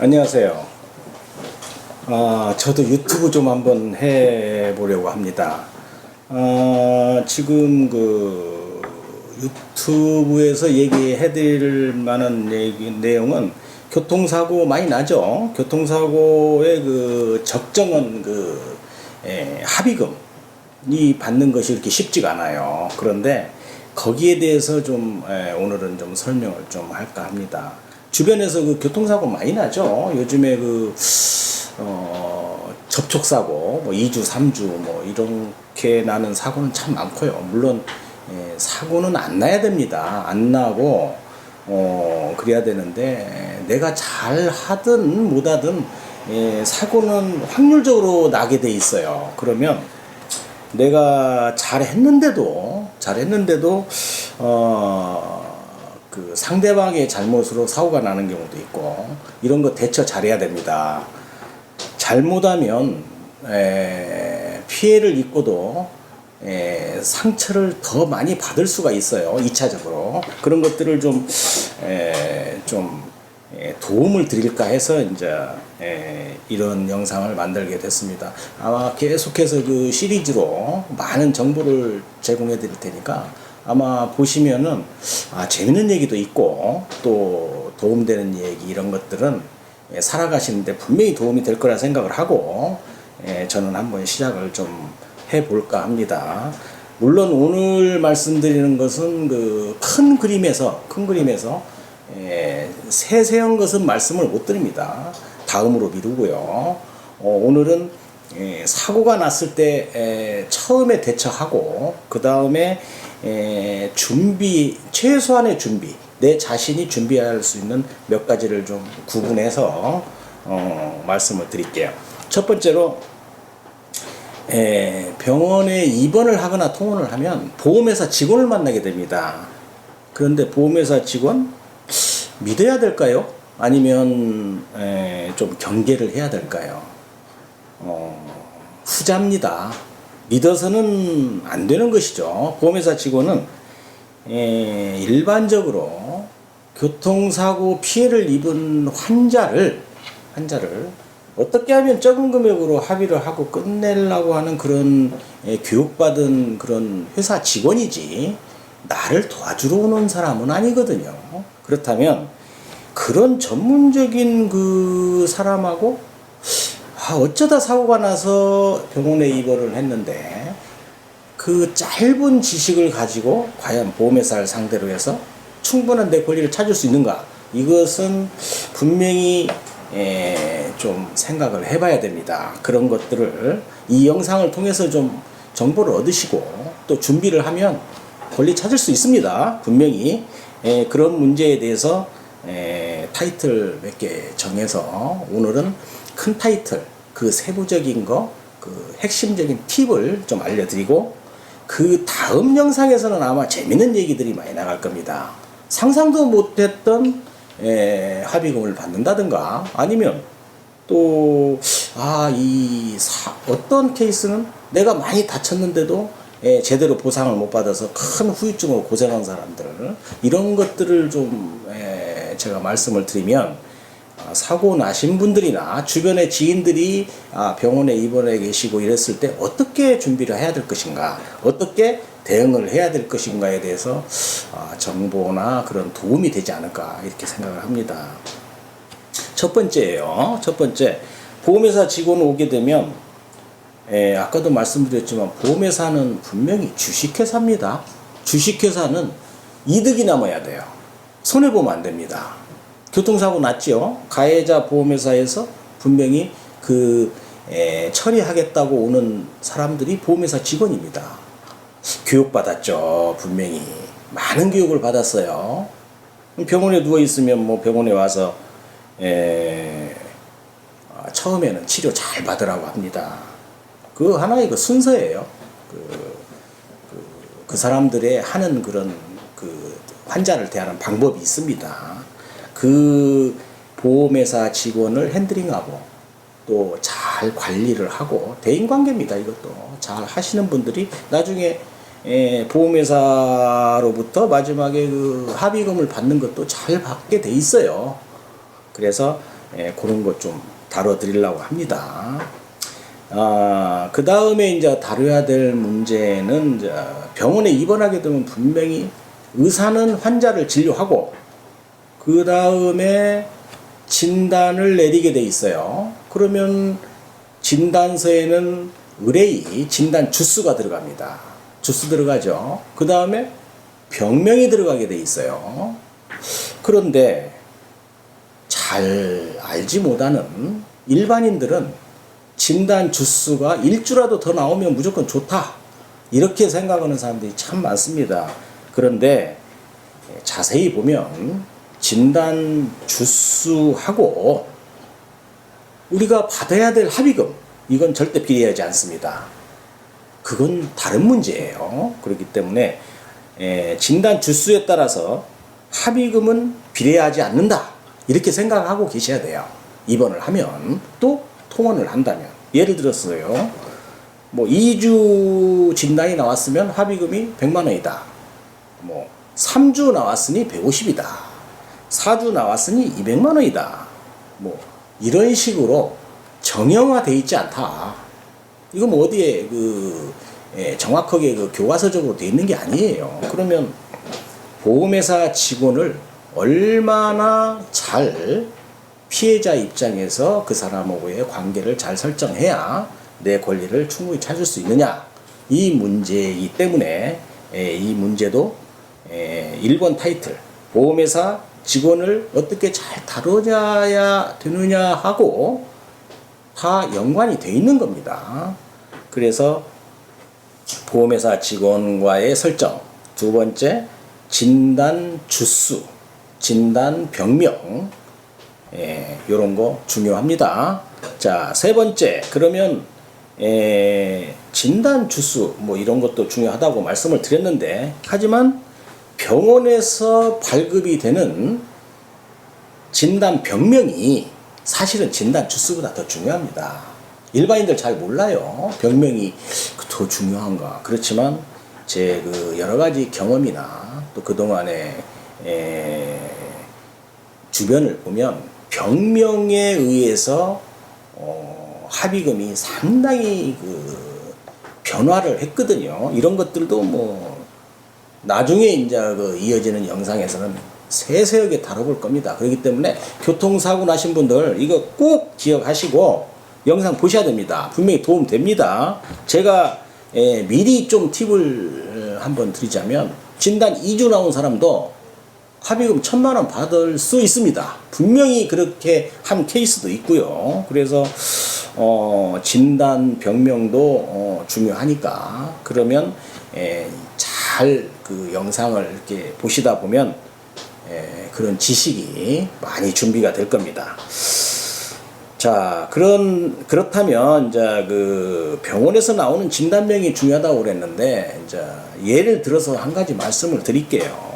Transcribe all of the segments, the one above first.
안녕하세요. 저도 유튜브 좀 한번 해보려고 합니다. 지금 그 유튜브에서 얘기해드릴 만한 내용은 교통사고 많이 나죠. 교통사고의 그 적정한 합의금이 받는 것이 이렇게 쉽지가 않아요. 그런데 거기에 대해서 좀 오늘은 좀 설명을 좀 할까 합니다. 주변에서 그 교통사고 많이 나죠. 요즘에 접촉사고, 2주, 3주, 이렇게 나는 사고는 참 많고요. 물론, 사고는 안 나야 됩니다. 안 나고, 그래야 되는데, 내가 잘 하든 못하든, 사고는 확률적으로 나게 돼 있어요. 그러면, 내가 잘했는데도, 그 상대방의 잘못으로 사고가 나는 경우도 있고 이런 거 대처 잘해야 됩니다. 잘못하면 피해를 입고도 상처를 더 많이 받을 수가 있어요. 2차적으로 그런 것들을 좀 도움을 드릴까 해서 이제 이런 영상을 만들게 됐습니다. 아마 계속해서 그 시리즈로 많은 정보를 제공해 드릴 테니까 아마 보시면은 재밌는 얘기도 있고 또 도움되는 얘기 이런 것들은 살아가시는데 분명히 도움이 될 거라 생각을 하고 저는 한번 시작을 좀 해볼까 합니다. 물론 오늘 말씀드리는 것은 그 큰 그림에서 세세한 것은 말씀을 못 드립니다. 다음으로 미루고요. 오늘은 사고가 났을 때 처음에 대처하고 그 다음에 최소한의 준비, 내 자신이 준비할 수 있는 몇 가지를 좀 구분해서 말씀을 드릴게요. 첫 번째로 병원에 입원을 하거나 통원을 하면 보험회사 직원을 만나게 됩니다. 그런데 보험회사 직원 믿어야 될까요? 아니면 좀 경계를 해야 될까요? 후자입니다. 믿어서는 안 되는 것이죠. 보험회사 직원은 일반적으로 교통사고 피해를 입은 환자를 어떻게 하면 적은 금액으로 합의를 하고 끝내려고 하는 그런 교육받은 그런 회사 직원이지 나를 도와주러 오는 사람은 아니거든요. 그렇다면 그런 전문적인 그 사람하고 어쩌다 사고가 나서 병원에 입원을 했는데 그 짧은 지식을 가지고 과연 보험회사를 상대로 해서 충분한 내 권리를 찾을 수 있는가? 이것은 분명히 좀 생각을 해봐야 됩니다. 그런 것들을 이 영상을 통해서 좀 정보를 얻으시고 또 준비를 하면 권리 찾을 수 있습니다. 분명히 그런 문제에 대해서 타이틀 몇 개 정해서 오늘은 큰 타이틀, 그 세부적인 거, 그 핵심적인 팁을 좀 알려드리고 그 다음 영상에서는 아마 재밌는 얘기들이 많이 나갈 겁니다. 상상도 못했던 합의금을 받는다든가 아니면 또 어떤 케이스는 내가 많이 다쳤는데도 제대로 보상을 못 받아서 큰 후유증으로 고생한 사람들 이런 것들을 좀 제가 말씀을 드리면 사고 나신 분들이나 주변의 지인들이 병원에 입원해 계시고 이랬을 때 어떻게 준비를 해야 될 것인가, 어떻게 대응을 해야 될 것인가에 대해서 정보나 그런 도움이 되지 않을까 이렇게 생각을 합니다. 첫 번째예요. 첫 번째, 보험회사 직원 오게 되면 아까도 말씀드렸지만 보험회사는 분명히 주식회사입니다. 주식회사는 이득이 남아야 돼요. 손해보면 안 됩니다. 교통사고 났죠. 가해자 보험회사에서 분명히 처리하겠다고 오는 사람들이 보험회사 직원입니다. 교육받았죠. 분명히 많은 교육을 받았어요. 병원에 누워있으면 병원에 와서 처음에는 치료 잘 받으라고 합니다. 그 하나의 그 순서예요. 그 사람들의 하는 그런 환자를 대하는 방법이 있습니다. 그 보험회사 직원을 핸들링하고 또 잘 관리를 하고 대인관계입니다. 이것도 잘 하시는 분들이 나중에 보험회사로부터 마지막에 그 합의금을 받는 것도 잘 받게 돼 있어요. 그래서 그런 것 좀 다뤄드리려고 합니다. 그 다음에 이제 다뤄야 될 문제는 이제 병원에 입원하게 되면 분명히 의사는 환자를 진료하고 그 다음에 진단을 내리게 돼 있어요. 그러면 진단서에는 의뢰의 진단 주수가 들어갑니다. 주수 들어가죠. 그 다음에 병명이 들어가게 돼 있어요. 그런데 잘 알지 못하는 일반인들은 진단 주수가 일주라도 더 나오면 무조건 좋다, 이렇게 생각하는 사람들이 참 많습니다. 그런데 자세히 보면 진단 주수하고 우리가 받아야 될 합의금, 이건 절대 비례하지 않습니다. 그건 다른 문제예요. 그렇기 때문에 진단 주수에 따라서 합의금은 비례하지 않는다, 이렇게 생각하고 계셔야 돼요. 입원을 하면, 또 통원을 한다면. 예를 들었어요. 뭐 2주 진단이 나왔으면 합의금이 100만 원이다. 뭐 3주 나왔으니 150이다. 4주 나왔으니 200만 원이다. 뭐 이런 식으로 정형화되어 있지 않다. 이거 뭐 어디에 정확하게 교과서적으로 되어 있는 게 아니에요. 그러면 보험회사 직원을 얼마나 잘 피해자 입장에서 그 사람하고의 관계를 잘 설정해야 내 권리를 충분히 찾을 수 있느냐, 이 문제이기 때문에 이 문제도 1번 타이틀 보험회사 직원을 어떻게 잘 다뤄야 되느냐 하고 다 연관이 돼 있는 겁니다. 그래서 보험회사 직원과의 설정, 두 번째 진단 주수, 진단 병명, 요런 거 중요합니다. 자, 세 번째, 그러면 진단 주수 뭐 이런 것도 중요하다고 말씀을 드렸는데, 하지만 병원에서 발급이 되는 진단 병명이 사실은 진단 주수보다 더 중요합니다. 일반인들 잘 몰라요. 병명이 더 중요한가. 그렇지만 제 여러 가지 경험이나 또 그동안의 주변을 보면 병명에 의해서 합의금이 상당히 변화를 했거든요. 이런 것들도 뭐 나중에 이제 이어지는 영상에서는 세세하게 다뤄볼 겁니다. 그렇기 때문에 교통사고 나신 분들 이거 꼭 기억하시고 영상 보셔야 됩니다. 분명히 도움 됩니다. 제가 미리 좀 팁을 한번 드리자면, 진단 2주 나온 사람도 합의금 1,000만 원 받을 수 있습니다. 분명히 그렇게 한 케이스도 있고요. 그래서 진단 병명도 중요하니까, 그러면 잘 영상을 이렇게 보시다 보면 그런 지식이 많이 준비가 될 겁니다. 자, 그렇다면 이제 병원에서 나오는 진단명이 중요하다고 그랬는데, 이제 예를 들어서 한 가지 말씀을 드릴게요.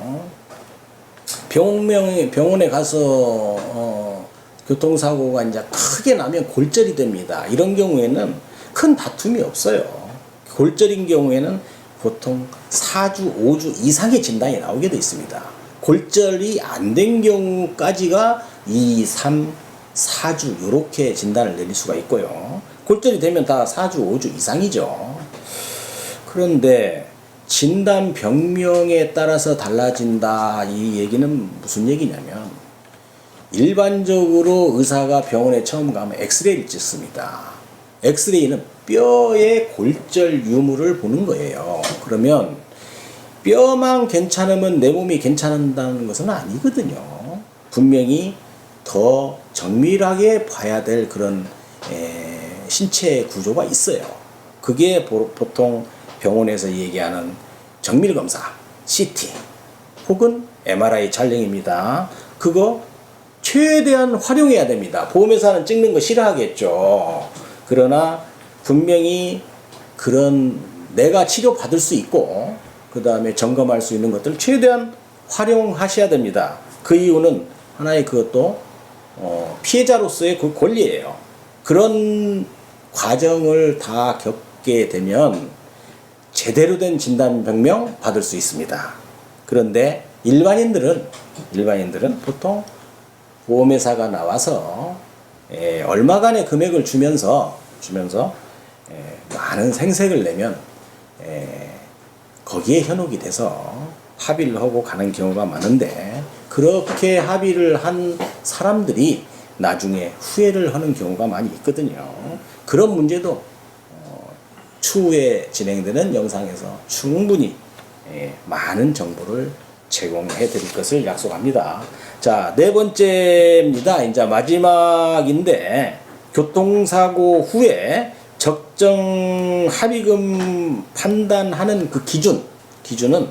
병원에 가서 교통사고가 이제 크게 나면 골절이 됩니다. 이런 경우에는 큰 다툼이 없어요. 골절인 경우에는 보통 4주, 5주 이상의 진단이 나오게 되어 있습니다. 골절이 안 된 경우까지가 2, 3, 4주 이렇게 진단을 내릴 수가 있고요. 골절이 되면 다 4주, 5주 이상이죠. 그런데 진단 병명에 따라서 달라진다, 이 얘기는 무슨 얘기냐면, 일반적으로 의사가 병원에 처음 가면 엑스레이를 찍습니다. 엑스레이는 뼈의 골절 유무를 보는 거예요. 그러면 뼈만 괜찮으면 내 몸이 괜찮다는 것은 아니거든요. 분명히 더 정밀하게 봐야 될 그런 신체 구조가 있어요. 그게 보통 병원에서 얘기하는 정밀검사, CT 혹은 MRI 촬영입니다. 그거 최대한 활용해야 됩니다. 보험회사는 찍는 거 싫어하겠죠. 그러나 분명히 그런 내가 치료받을 수 있고 그 다음에 점검할 수 있는 것들을 최대한 활용하셔야 됩니다. 그 이유는 하나의 그것도 피해자로서의 그 권리예요. 그런 과정을 다 겪게 되면 제대로 된 진단병명 받을 수 있습니다. 그런데 일반인들은 보통 보험회사가 나와서 얼마간의 금액을 주면서 많은 생색을 내면 거기에 현혹이 돼서 합의를 하고 가는 경우가 많은데, 그렇게 합의를 한 사람들이 나중에 후회를 하는 경우가 많이 있거든요. 그런 문제도 추후에 진행되는 영상에서 충분히 많은 정보를 제공해 드릴 것을 약속합니다. 자, 네 번째입니다. 이제 마지막인데, 교통사고 후에 적정 합의금 판단하는 그 기준은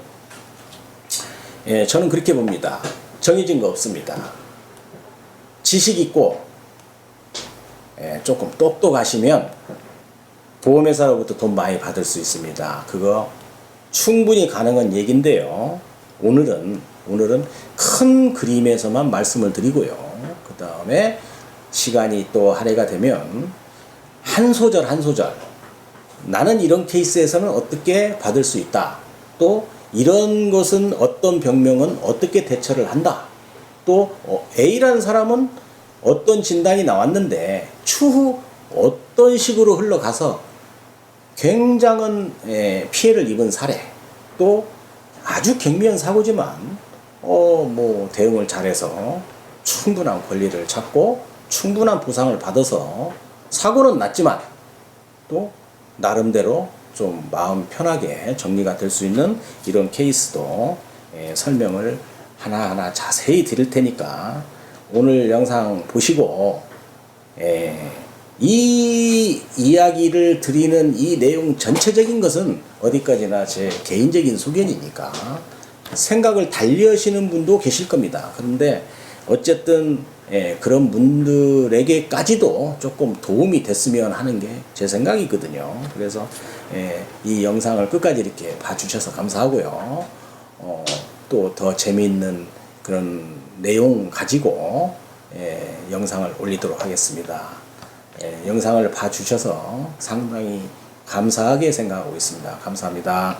저는 그렇게 봅니다. 정해진 거 없습니다. 지식 있고 조금 똑똑하시면 보험회사로부터 돈 많이 받을 수 있습니다. 그거 충분히 가능한 얘기인데요. 오늘은 큰 그림에서만 말씀을 드리고요. 그 다음에 시간이 또 할애가 되면 한 소절 나는 이런 케이스에서는 어떻게 받을 수 있다. 또 이런 것은 어떤 병명은 어떻게 대처를 한다. 또 A라는 사람은 어떤 진단이 나왔는데 추후 어떤 식으로 흘러가서 굉장한 피해를 입은 사례, 또 아주 경미한 사고지만 대응을 잘해서 충분한 권리를 찾고 충분한 보상을 받아서 사고는 났지만 또 나름대로 좀 마음 편하게 정리가 될 수 있는 이런 케이스도 설명을 하나하나 자세히 드릴 테니까 오늘 영상 보시고 이 이야기를 드리는 이 내용 전체적인 것은 어디까지나 제 개인적인 소견이니까 생각을 달리 하시는 분도 계실 겁니다. 그런데 어쨌든 그런 분들에게까지도 조금 도움이 됐으면 하는 게 제 생각이거든요. 그래서 이 영상을 끝까지 이렇게 봐주셔서 감사하고요. 또 더 재미있는 그런 내용 가지고 영상을 올리도록 하겠습니다. 영상을 봐주셔서 상당히 감사하게 생각하고 있습니다. 감사합니다.